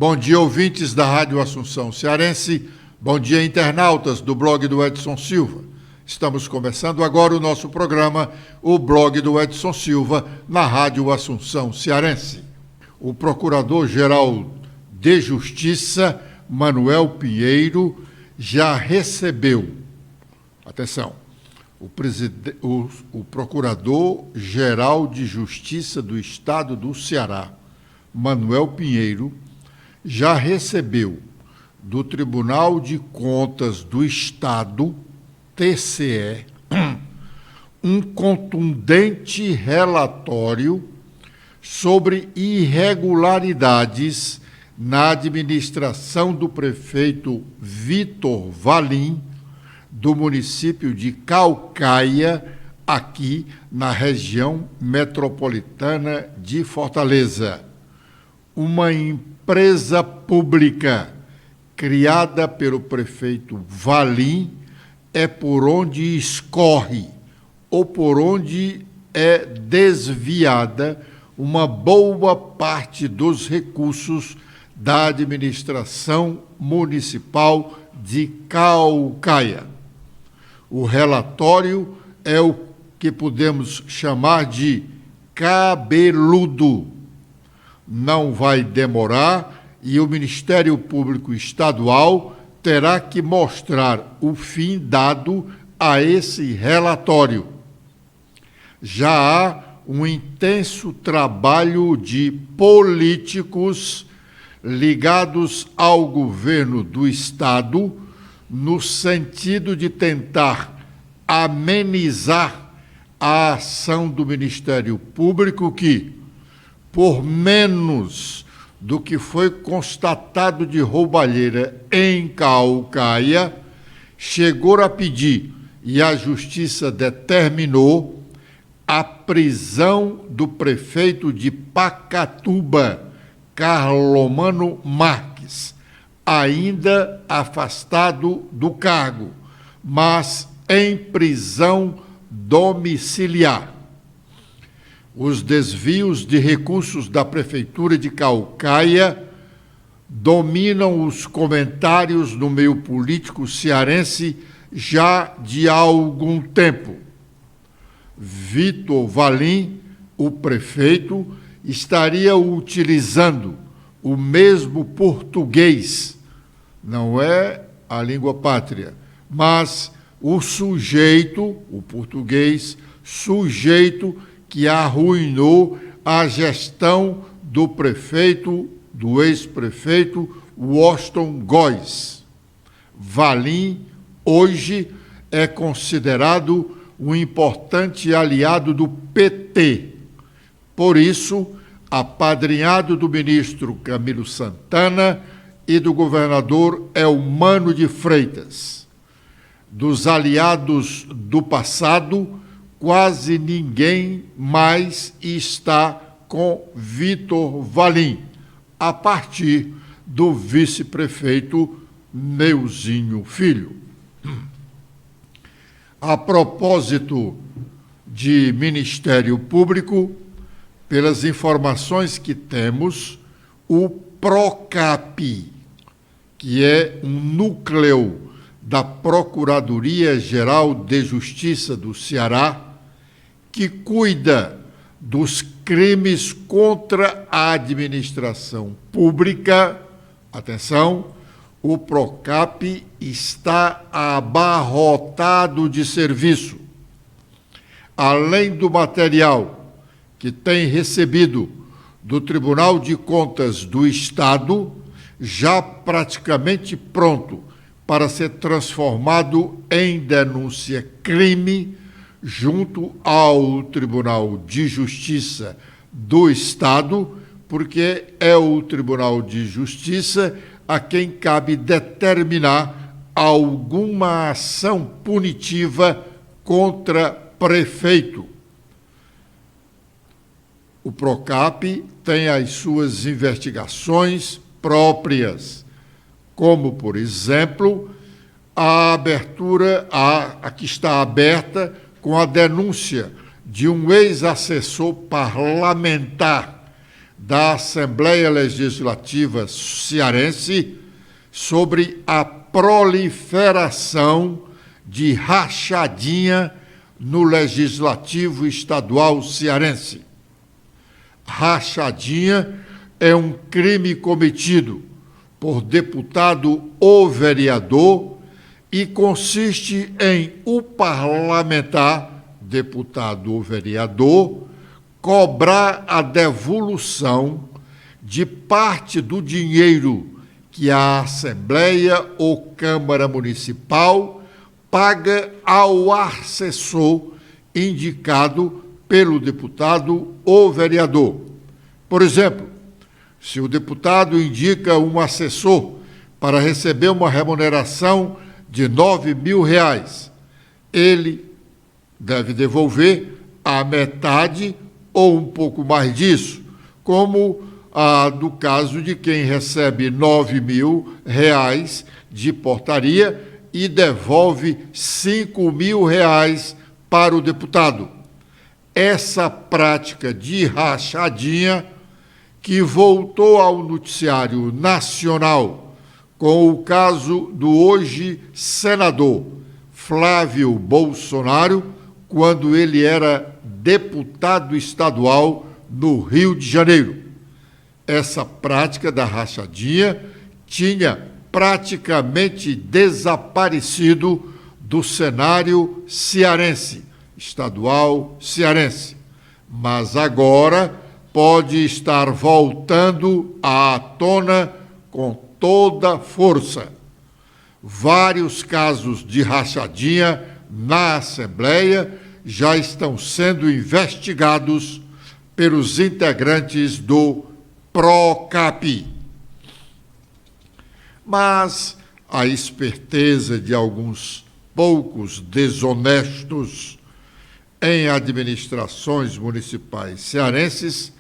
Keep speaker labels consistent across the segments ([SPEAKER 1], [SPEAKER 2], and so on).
[SPEAKER 1] Bom dia, ouvintes da Rádio Assunção Cearense. Bom dia, internautas do blog do Edson Silva. Estamos começando agora o nosso programa, o blog do Edson Silva, na Rádio Assunção Cearense. O Procurador-Geral de Justiça, Manuel Pinheiro, já recebeu, atenção, o Procurador-Geral de Justiça do Estado do Ceará, Manuel Pinheiro, já recebeu do Tribunal de Contas do Estado, TCE, um contundente relatório sobre irregularidades na administração do prefeito Vitor Valim, do município de Caucaia, aqui na região metropolitana de Fortaleza. Uma empresa pública criada pelo prefeito Valim é por onde escorre ou por onde é desviada uma boa parte dos recursos da administração municipal de Caucaia. O relatório é o que podemos chamar de cabeludo. Não vai demorar e o Ministério Público Estadual terá que mostrar o fim dado a esse relatório. Já há um intenso trabalho de políticos ligados ao governo do Estado no sentido de tentar amenizar a ação do Ministério Público que, por menos do que foi constatado de roubalheira em Caucaia, chegou a pedir, e a Justiça determinou, a prisão do prefeito de Pacatuba, Carlomano Marques, ainda afastado do cargo, mas em prisão domiciliar. Os desvios de recursos da Prefeitura de Caucaia dominam os comentários no meio político cearense já de há algum tempo. Vitor Valim, o prefeito, estaria utilizando o mesmo português, não é a língua pátria, mas o sujeito, o português, sujeito que arruinou a gestão do prefeito, do ex-prefeito Washington Góes. Valim, hoje, é considerado um importante aliado do PT. Por isso, apadrinhado do ministro Camilo Santana e do governador Eumano de Freitas. Dos aliados do passado, quase ninguém mais está com Vitor Valim, a partir do vice-prefeito Neuzinho Filho. A propósito de Ministério Público, pelas informações que temos, o PROCAP, que é um núcleo da Procuradoria-Geral de Justiça do Ceará, que cuida dos crimes contra a administração pública, atenção, o PROCAP está abarrotado de serviço. Além do material que tem recebido do Tribunal de Contas do Estado, já praticamente pronto para ser transformado em denúncia-crime junto ao Tribunal de Justiça do Estado, porque é o Tribunal de Justiça a quem cabe determinar alguma ação punitiva contra prefeito. O PROCAP tem as suas investigações próprias, como, por exemplo, a que está aberta com a denúncia de um ex-assessor parlamentar da Assembleia Legislativa cearense sobre a proliferação de rachadinha no Legislativo Estadual cearense. Rachadinha é um crime cometido por deputado ou vereador e consiste em o parlamentar, deputado ou vereador, cobrar a devolução de parte do dinheiro que a Assembleia ou Câmara Municipal paga ao assessor indicado pelo deputado ou vereador. Por exemplo, se o deputado indica um assessor para receber uma remuneração de R$9.000, ele deve devolver a metade ou um pouco mais disso, como do caso de quem recebe R$9.000 de portaria e devolve R$5.000 para o deputado. Essa prática de rachadinha, que voltou ao noticiário nacional com o caso do hoje senador Flávio Bolsonaro, quando ele era deputado estadual no Rio de Janeiro. Essa prática da rachadinha tinha praticamente desaparecido do cenário cearense, estadual cearense, mas agora pode estar voltando à tona com toda força. Vários casos de rachadinha na Assembleia já estão sendo investigados pelos integrantes do PROCAP. Mas a esperteza de alguns poucos desonestos em administrações municipais cearenses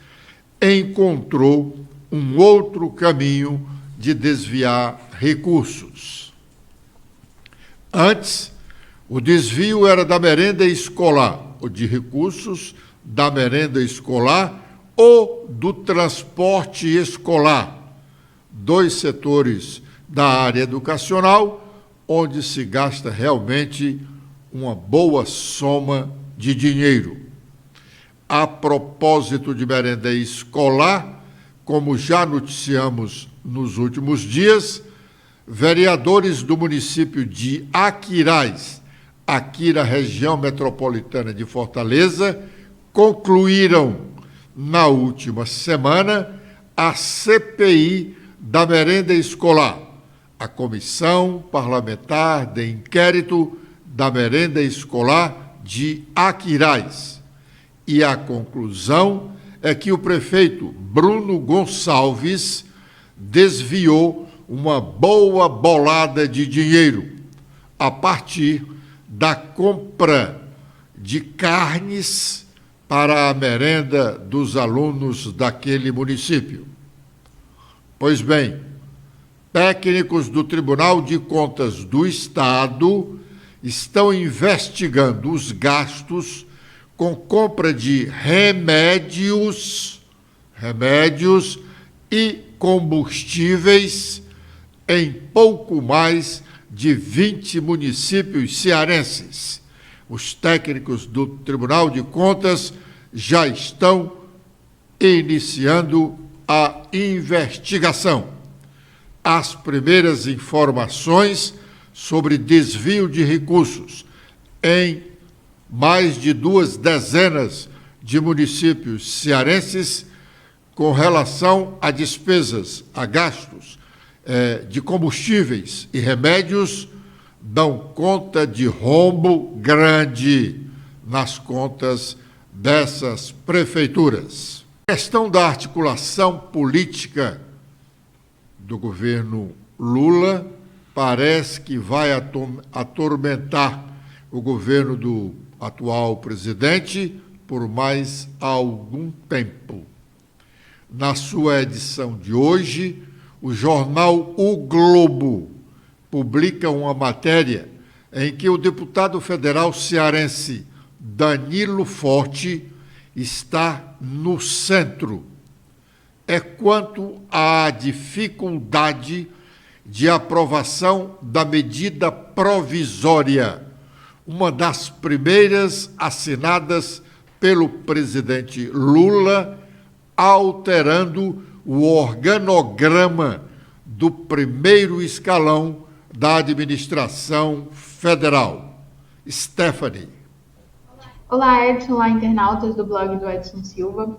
[SPEAKER 1] encontrou um outro caminho de desviar recursos. Antes, o desvio era da merenda escolar, ou de recursos da merenda escolar ou do transporte escolar, dois setores da área educacional onde se gasta realmente uma boa soma de dinheiro. A propósito de merenda escolar, como já noticiamos nos últimos dias, vereadores do município de Aquiraz, aqui na região metropolitana de Fortaleza, concluíram na última semana a CPI da merenda escolar, a Comissão Parlamentar de Inquérito da Merenda Escolar de Aquiraz. E a conclusão é que o prefeito Bruno Gonçalves desviou uma boa bolada de dinheiro a partir da compra de carnes para a merenda dos alunos daquele município. Pois bem, técnicos do Tribunal de Contas do Estado estão investigando os gastos com compra de remédios e combustíveis em pouco mais de 20 municípios cearenses. Os técnicos do Tribunal de Contas já estão iniciando a investigação. As primeiras informações sobre desvio de recursos em mais de 2 dezenas de municípios cearenses com relação a despesas, a gastos de combustíveis e remédios, dão conta de rombo grande nas contas dessas prefeituras. A questão da articulação política do governo Lula parece que vai atormentar o governo do atual presidente por mais algum tempo. Na sua edição de hoje, o jornal O Globo publica uma matéria em que o deputado federal cearense Danilo Forte está no centro. é quanto à dificuldade de aprovação da medida provisória, uma das primeiras assinadas pelo presidente Lula, alterando o organograma do primeiro escalão da administração federal. Stephanie.
[SPEAKER 2] Olá, Edson, olá, internautas do blog do Edson Silva.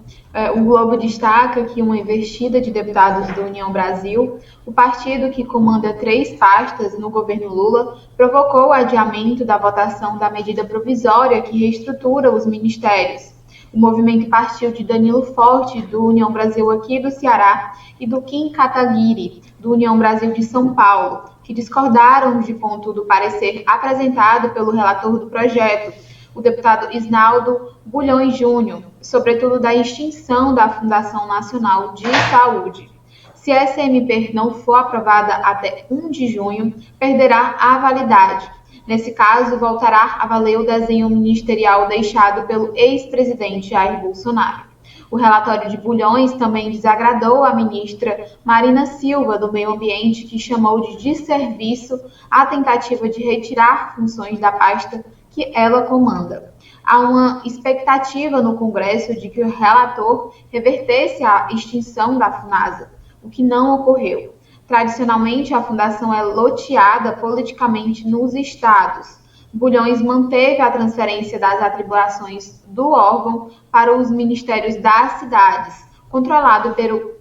[SPEAKER 2] O Globo destaca que uma investida de deputados do União Brasil, o partido que comanda 3 pastas no governo Lula, provocou o adiamento da votação da medida provisória que reestrutura os ministérios. O movimento partiu de Danilo Forte, do União Brasil aqui do Ceará, e do Kim Kataguiri, do União Brasil de São Paulo, que discordaram de ponto do parecer apresentado pelo relator do projeto, o deputado Isnaldo Bulhões Júnior, sobretudo da extinção da Fundação Nacional de Saúde. Se essa MP não for aprovada até 1 de junho, perderá a validade. Nesse caso, voltará a valer o desenho ministerial deixado pelo ex-presidente Jair Bolsonaro. O relatório de Bulhões também desagradou a ministra Marina Silva, do Meio Ambiente, que chamou de desserviço a tentativa de retirar funções da pasta que ela comanda. Há uma expectativa no Congresso de que o relator revertesse a extinção da FUNASA, o que não ocorreu. Tradicionalmente, a fundação é loteada politicamente nos estados. Bulhões manteve a transferência das atribuições do órgão para os ministérios das cidades, controlado pelo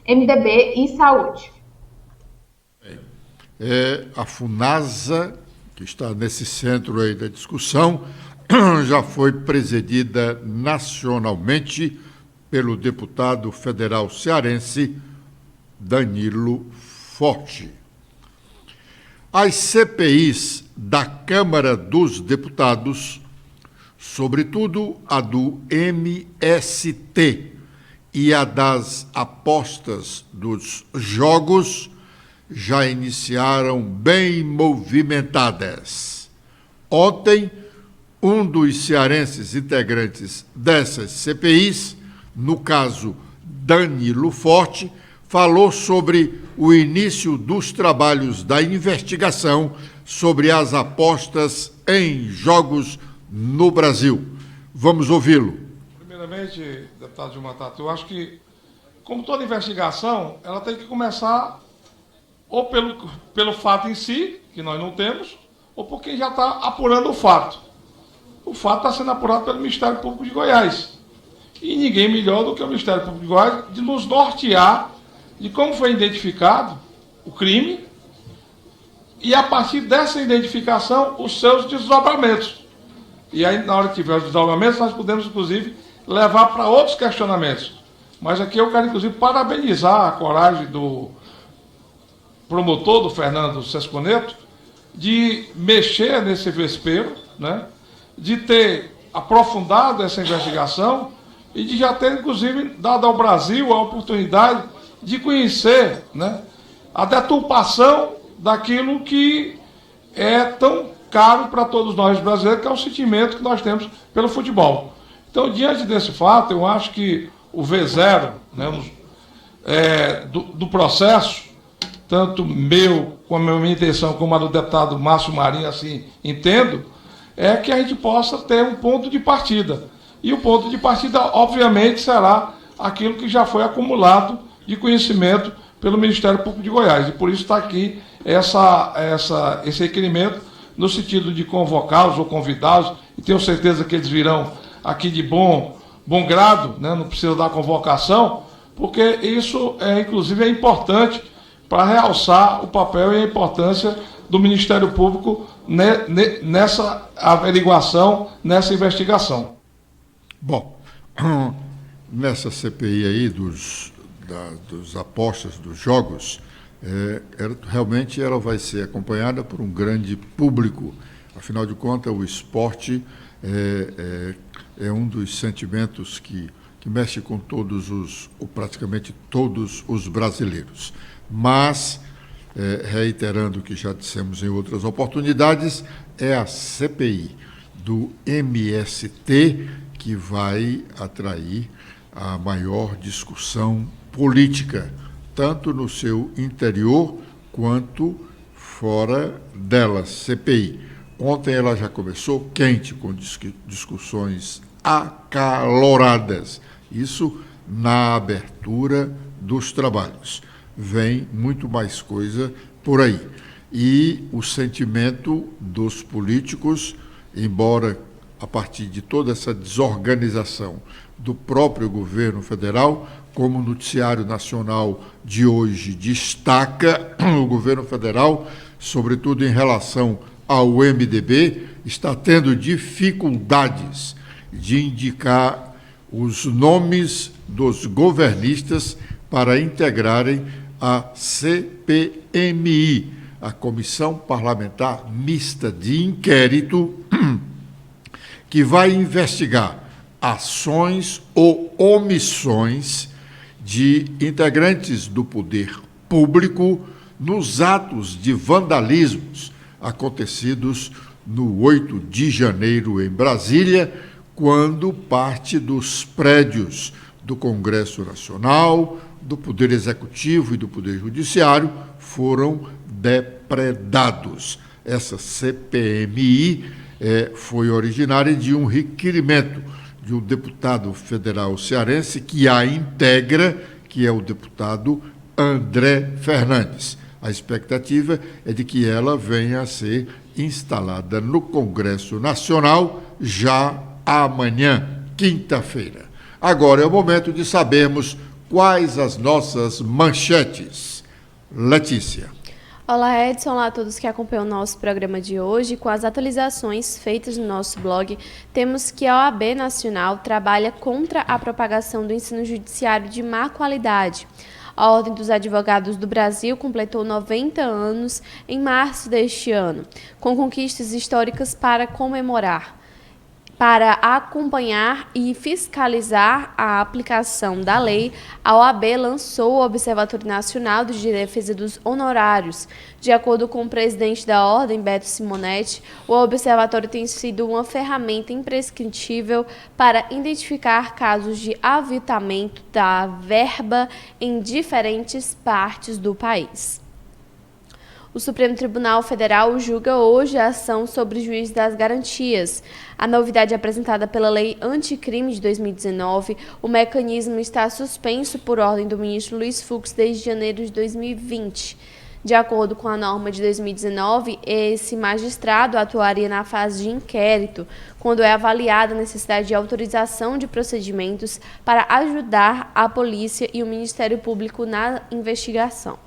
[SPEAKER 2] MDB e Saúde.
[SPEAKER 1] A FUNASA, que está nesse centro aí da discussão, já foi presidida nacionalmente pelo deputado federal cearense Danilo Forte. As CPIs da Câmara dos Deputados, sobretudo a do MST e a das apostas dos jogos, já iniciaram bem movimentadas. Ontem, um dos cearenses integrantes dessas CPIs, no caso Danilo Forte, falou sobre o início dos trabalhos da investigação sobre as apostas em jogos no Brasil. Vamos ouvi-lo.
[SPEAKER 3] Primeiramente, deputado Gilmar Tato, eu acho que, como toda investigação, ela tem que começar ou pelo fato em si, que nós não temos, ou por quem já está apurando o fato. O fato está sendo apurado pelo Ministério Público de Goiás. E ninguém melhor do que o Ministério Público de Goiás de nos nortear de como foi identificado o crime e, a partir dessa identificação, os seus desdobramentos. E aí, na hora que tiver os desdobramentos, nós podemos, inclusive, levar para outros questionamentos. Mas aqui eu quero, inclusive, parabenizar a coragem do promotor, do Fernando Sesconeto, de mexer nesse vespeiro, né, de ter aprofundado essa investigação e de já ter, inclusive, dado ao Brasil a oportunidade de conhecer, né, a deturpação daquilo que é tão caro para todos nós brasileiros, que é o sentimento que nós temos pelo futebol. Então, diante desse fato, eu acho que o V0, né, do processo, tanto meu, como a minha intenção, como a do deputado Márcio Marinho, assim entendo, é que a gente possa ter um ponto de partida. E o ponto de partida, obviamente, será aquilo que já foi acumulado de conhecimento pelo Ministério Público de Goiás. E por isso está aqui esse requerimento, no sentido de convocá-los ou convidá-los, e tenho certeza que eles virão aqui de bom grado, né? Não precisa da convocação, porque isso, inclusive, é importante para realçar o papel e a importância do Ministério Público nessa averiguação, nessa investigação.
[SPEAKER 1] Bom, nessa CPI aí dos apostas, dos jogos, realmente ela vai ser acompanhada por um grande público. Afinal de contas, o esporte é um dos sentimentos que mexe com praticamente todos os brasileiros. Mas, reiterando o que já dissemos em outras oportunidades, é a CPI do MST que vai atrair a maior discussão política, tanto no seu interior quanto fora dela, CPI. Ontem ela já começou quente, com discussões acaloradas. Isso na abertura dos trabalhos. Vem muito mais coisa por aí. E o sentimento dos políticos, embora a partir de toda essa desorganização do próprio governo federal, como o noticiário nacional de hoje destaca, o governo federal, sobretudo em relação ao MDB, está tendo dificuldades de indicar os nomes dos governistas para integrarem a CPMI, a Comissão Parlamentar Mista de Inquérito, que vai investigar ações ou omissões de integrantes do poder público nos atos de vandalismos acontecidos no 8 de janeiro em Brasília, quando parte dos prédios do Congresso Nacional, do Poder Executivo e do Poder Judiciário foram depredados. Essa CPMI foi originária de um requerimento de um deputado federal cearense que a integra, que é o deputado André Fernandes. A expectativa é de que ela venha a ser instalada no Congresso Nacional já amanhã, quinta-feira. Agora é o momento de sabermos quais as nossas manchetes. Letícia.
[SPEAKER 4] Olá, Edson. Olá a todos que acompanham o nosso programa de hoje. Com as atualizações feitas no nosso blog, temos que a OAB Nacional trabalha contra a propagação do ensino judiciário de má qualidade. A Ordem dos Advogados do Brasil completou 90 anos em março deste ano, com conquistas históricas para comemorar. Para acompanhar e fiscalizar a aplicação da lei, a OAB lançou o Observatório Nacional de Defesa dos Honorários. De acordo com o presidente da Ordem, Beto Simonetti, o observatório tem sido uma ferramenta imprescritível para identificar casos de aviltamento da verba em diferentes partes do país. O Supremo Tribunal Federal julga hoje a ação sobre o juiz das garantias. A novidade apresentada pela Lei Anticrime de 2019, o mecanismo está suspenso por ordem do ministro Luiz Fux desde janeiro de 2020. De acordo com a norma de 2019, esse magistrado atuaria na fase de inquérito, quando é avaliada a necessidade de autorização de procedimentos para ajudar a polícia e o Ministério Público na investigação.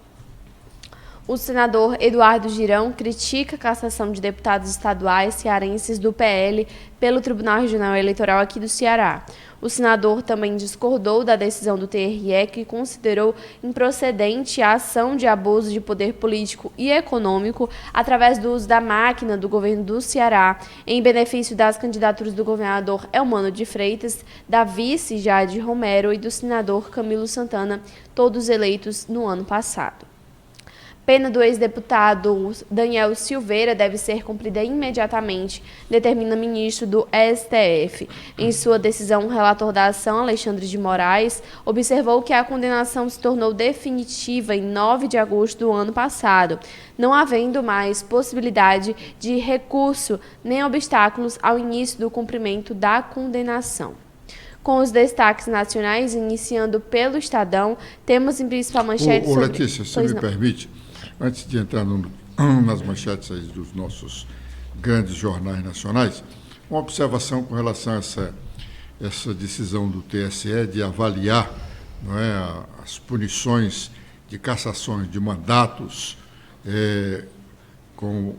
[SPEAKER 4] O senador Eduardo Girão critica a cassação de deputados estaduais cearenses do PL pelo Tribunal Regional Eleitoral aqui do Ceará. O senador também discordou da decisão do TRE, que considerou improcedente a ação de abuso de poder político e econômico através do uso da máquina do governo do Ceará em benefício das candidaturas do governador Elmano de Freitas, da vice Jade Romero e do senador Camilo Santana, todos eleitos no ano passado. Pena do ex-deputado Daniel Silveira deve ser cumprida imediatamente, determina o ministro do STF. Em sua decisão, o relator da ação, Alexandre de Moraes, observou que a condenação se tornou definitiva em 9 de agosto do ano passado, não havendo mais possibilidade de recurso nem obstáculos ao início do cumprimento da condenação. Com os destaques nacionais, iniciando pelo Estadão, temos em principal manchete sobre...
[SPEAKER 1] Letícia, se me permite, antes de entrar nas manchetes aí dos nossos grandes jornais nacionais, uma observação com relação a essa decisão do TSE de avaliar, não é, as punições de cassações de mandatos com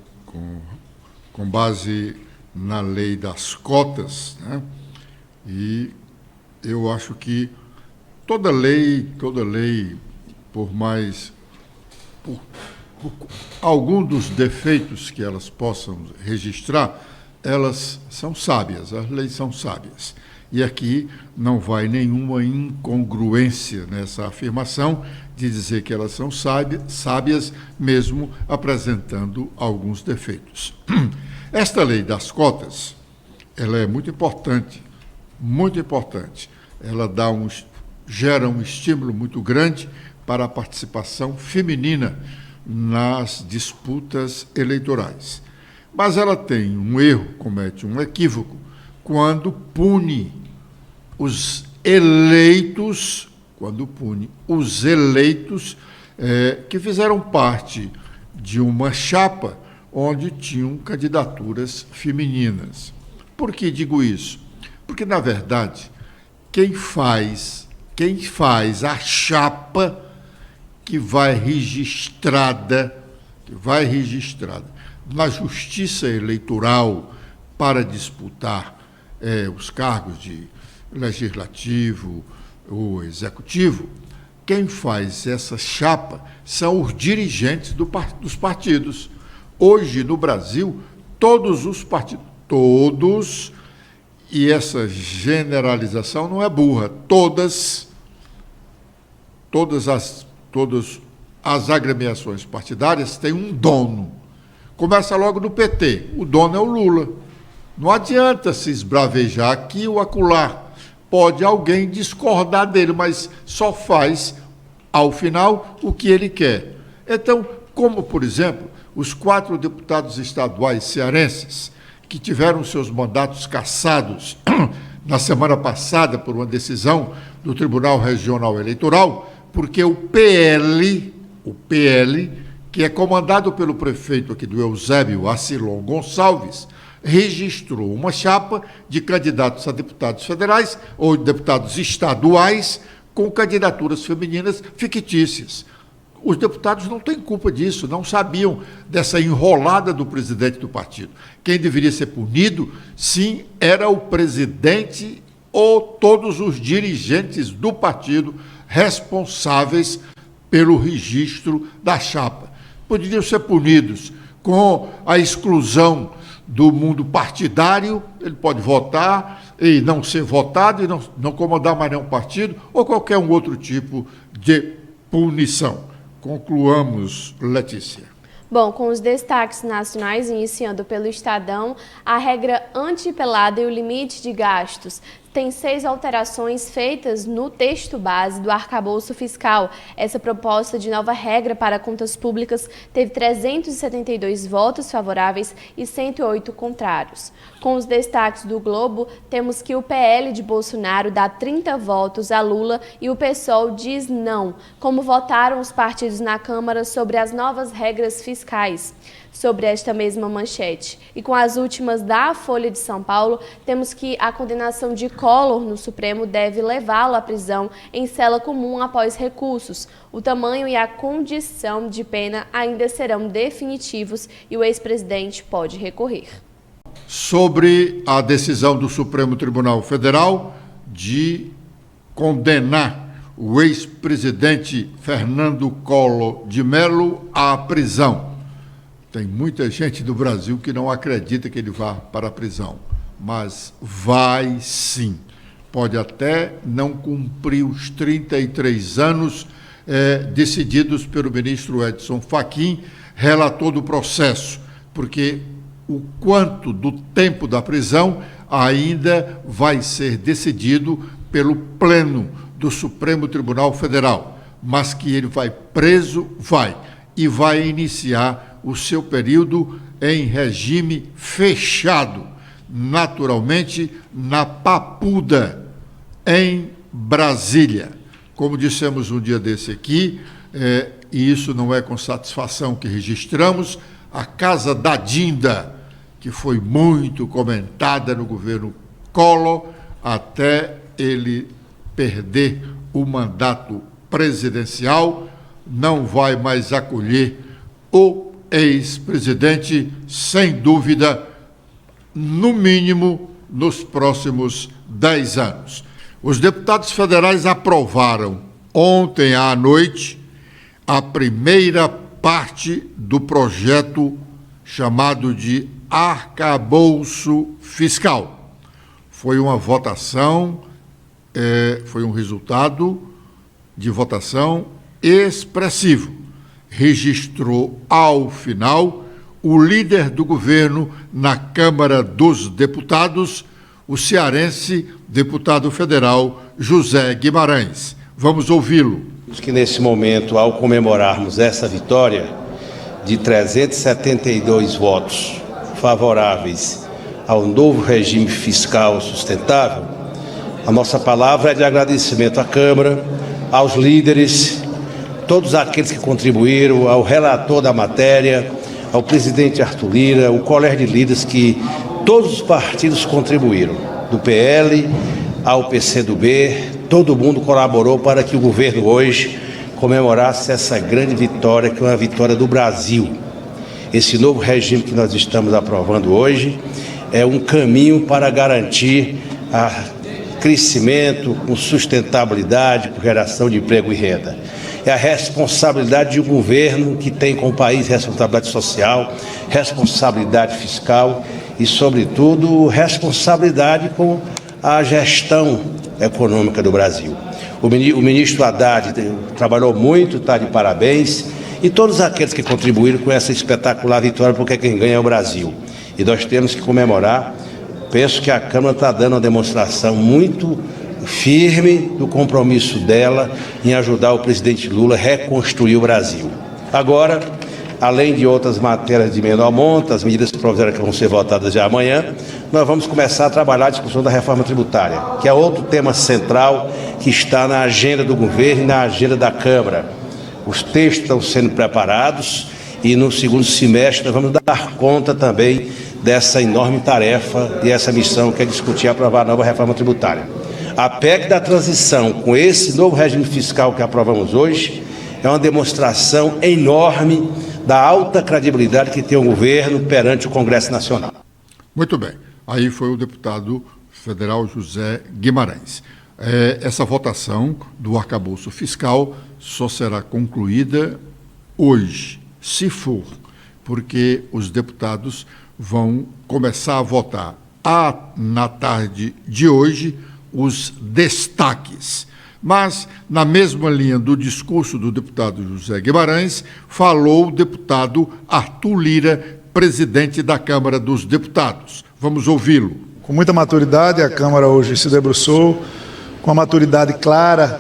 [SPEAKER 1] base na lei das cotas, né? E eu acho que toda lei, por algum dos defeitos que elas possam registrar, elas são sábias, as leis são sábias. E aqui não vai nenhuma incongruência nessa afirmação de dizer que elas são sábias, mesmo apresentando alguns defeitos. Esta lei das cotas, ela é muito importante muito importante. Ela gera um estímulo muito grande para a participação feminina nas disputas eleitorais. Mas ela tem um erro, comete um equívoco, quando pune os eleitos, que fizeram parte de uma chapa onde tinham candidaturas femininas. Por que digo isso? Porque, na verdade, quem faz a chapa que vai registrada na Justiça Eleitoral para disputar os cargos de legislativo ou executivo, quem faz essa chapa são os dirigentes dos partidos. Hoje, no Brasil, todos os partidos, e essa generalização não é burra, todas as agremiações partidárias têm um dono. Começa logo no PT, o dono é o Lula. Não adianta se esbravejar aqui ou acolá. Pode alguém discordar dele, mas só faz, ao final, o que ele quer. Então, como, por exemplo, os 4 deputados estaduais cearenses que tiveram seus mandatos cassados na semana passada por uma decisão do Tribunal Regional Eleitoral, porque o PL, que é comandado pelo prefeito aqui do Eusébio Acilon Gonçalves, registrou uma chapa de candidatos a deputados federais ou deputados estaduais com candidaturas femininas fictícias. Os deputados não têm culpa disso, não sabiam dessa enrolada do presidente do partido. Quem deveria ser punido, sim, era o presidente ou todos os dirigentes do partido responsáveis pelo registro da chapa. Poderiam ser punidos com a exclusão do mundo partidário, ele pode votar e não ser votado e não comandar mais nenhum partido, ou qualquer um outro tipo de punição. Concluamos, Letícia.
[SPEAKER 4] Bom, com os destaques nacionais, iniciando pelo Estadão, a regra antipelada e o limite de gastos. Tem 6 alterações feitas no texto base do arcabouço fiscal. Essa proposta de nova regra para contas públicas teve 372 votos favoráveis e 108 contrários. Com os destaques do Globo, temos que o PL de Bolsonaro dá 30 votos a Lula e o PSOL diz não. Como votaram os partidos na Câmara sobre as novas regras fiscais? Sobre esta mesma manchete. E com as últimas da Folha de São Paulo, temos que a condenação de Collor no Supremo deve levá-lo à prisão em cela comum após recursos. O tamanho e a condição de pena ainda serão definitivos e o ex-presidente pode recorrer.
[SPEAKER 1] Sobre a decisão do Supremo Tribunal Federal de condenar o ex-presidente Fernando Collor de Mello à prisão. Tem muita gente do Brasil que não acredita que ele vá para a prisão, mas vai sim. Pode até não cumprir os 33 anos decididos pelo ministro Edson Fachin, relator do processo, porque o quanto do tempo da prisão ainda vai ser decidido pelo Pleno do Supremo Tribunal Federal, mas que ele vai preso, vai, e vai iniciar o seu período em regime fechado, naturalmente na Papuda, em Brasília. Como dissemos um dia desse aqui, e isso não é com satisfação que registramos, a Casa da Dinda, que foi muito comentada no governo Collor, até ele perder o mandato presidencial, não vai mais acolher o ex-presidente, sem dúvida, no mínimo, nos próximos 10 anos. Os deputados federais aprovaram ontem à noite a primeira parte do projeto chamado de arcabouço fiscal. Foi uma votação, foi um resultado de votação expressivo. Registrou, ao final, o líder do governo na Câmara dos Deputados, o cearense deputado federal José Guimarães. Vamos ouvi-lo.
[SPEAKER 5] Que nesse momento, ao comemorarmos essa vitória de 372 votos favoráveis ao novo regime fiscal sustentável, a nossa palavra é de agradecimento à Câmara, aos líderes, todos aqueles que contribuíram, ao relator da matéria, ao presidente Arthur Lira, o colégio de líderes que todos os partidos contribuíram, do PL ao PCdoB, todo mundo colaborou para que o governo hoje comemorasse essa grande vitória, que é uma vitória do Brasil. Esse novo regime que nós estamos aprovando hoje é um caminho para garantir crescimento com sustentabilidade, com geração de emprego e renda. É a responsabilidade de um governo que tem com o país responsabilidade social, responsabilidade fiscal e, sobretudo, responsabilidade com a gestão econômica do Brasil. O ministro Haddad trabalhou muito, está de parabéns, e todos aqueles que contribuíram com essa espetacular vitória, porque quem ganha é o Brasil. E nós temos que comemorar. Penso que a Câmara está dando uma demonstração muito firme do compromisso dela em ajudar o presidente Lula a reconstruir o Brasil. Agora, além de outras matérias de menor monta, as medidas provisórias que vão ser votadas já amanhã, nós vamos começar a trabalhar a discussão da reforma tributária, que é outro tema central que está na agenda do governo e na agenda da Câmara. Os textos estão sendo preparados e no segundo semestre nós vamos dar conta também dessa enorme tarefa e essa missão que é discutir e aprovar a nova reforma tributária. A PEC da transição, com esse novo regime fiscal que aprovamos hoje, é uma demonstração enorme da alta credibilidade que tem o governo perante o Congresso Nacional.
[SPEAKER 1] Muito bem. Aí foi o deputado federal José Guimarães. Essa votação do arcabouço fiscal só será concluída hoje, se for, porque os deputados vão começar a votar na tarde de hoje os destaques. Mas, na mesma linha do discurso do deputado José Guimarães, falou o deputado Arthur Lira, presidente da Câmara dos Deputados. Vamos ouvi-lo.
[SPEAKER 6] Com muita maturidade, a Câmara hoje se debruçou, com a maturidade clara,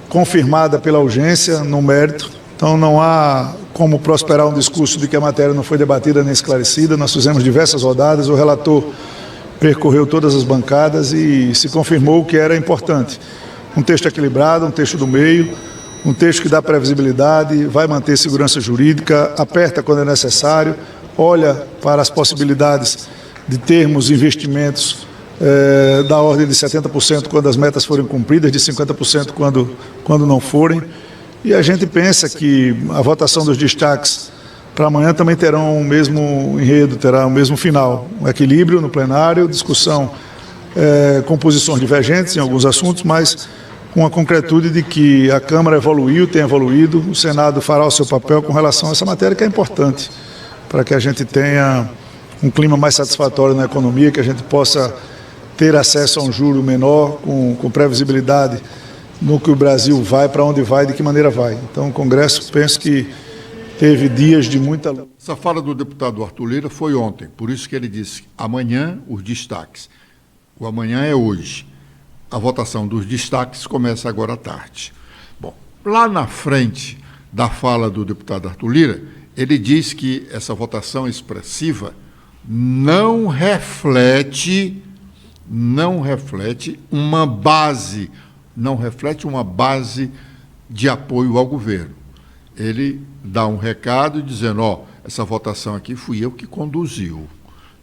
[SPEAKER 6] confirmada pela urgência, no mérito. Então, não há como prosperar um discurso de que a matéria não foi debatida nem esclarecida. Nós fizemos diversas rodadas, o relator percorreu todas as bancadas e se confirmou que era importante. Um texto equilibrado, um texto do meio, um texto que dá previsibilidade, vai manter segurança jurídica, aperta quando é necessário, olha para as possibilidades de termos investimentos da ordem de 70% quando as metas forem cumpridas, de 50% quando não forem. E a gente pensa que a votação dos destaques para amanhã também terão o mesmo enredo, terá o mesmo final. Um equilíbrio no plenário, discussão com posições divergentes em alguns assuntos, mas com a concretude de que a Câmara evoluiu, tem evoluído, o Senado fará o seu papel com relação a essa matéria que é importante para que a gente tenha um clima mais satisfatório na economia, que a gente possa ter acesso a um juro menor, com previsibilidade no que o Brasil vai, para onde vai, de que maneira vai. Então, o Congresso, penso que teve dias de muita luta.
[SPEAKER 1] Essa fala do deputado Arthur Lira foi ontem, por isso que ele disse amanhã os destaques. O amanhã é hoje. A votação dos destaques começa agora à tarde. Bom, lá na frente da fala do deputado Arthur Lira, ele diz que essa votação expressiva não reflete uma base de apoio ao governo. Ele dá um recado dizendo, essa votação aqui fui eu que conduziu.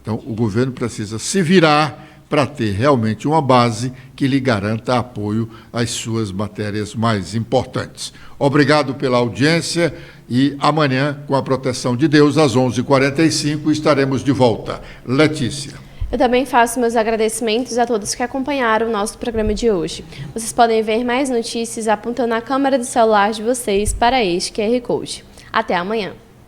[SPEAKER 1] Então, o governo precisa se virar para ter realmente uma base que lhe garanta apoio às suas matérias mais importantes. Obrigado pela audiência e amanhã, com a proteção de Deus, às 11h45, estaremos de volta. Letícia.
[SPEAKER 4] Eu também faço meus agradecimentos a todos que acompanharam o nosso programa de hoje. Vocês podem ver mais notícias apontando a câmera do celular de vocês para este QR Code. Até amanhã.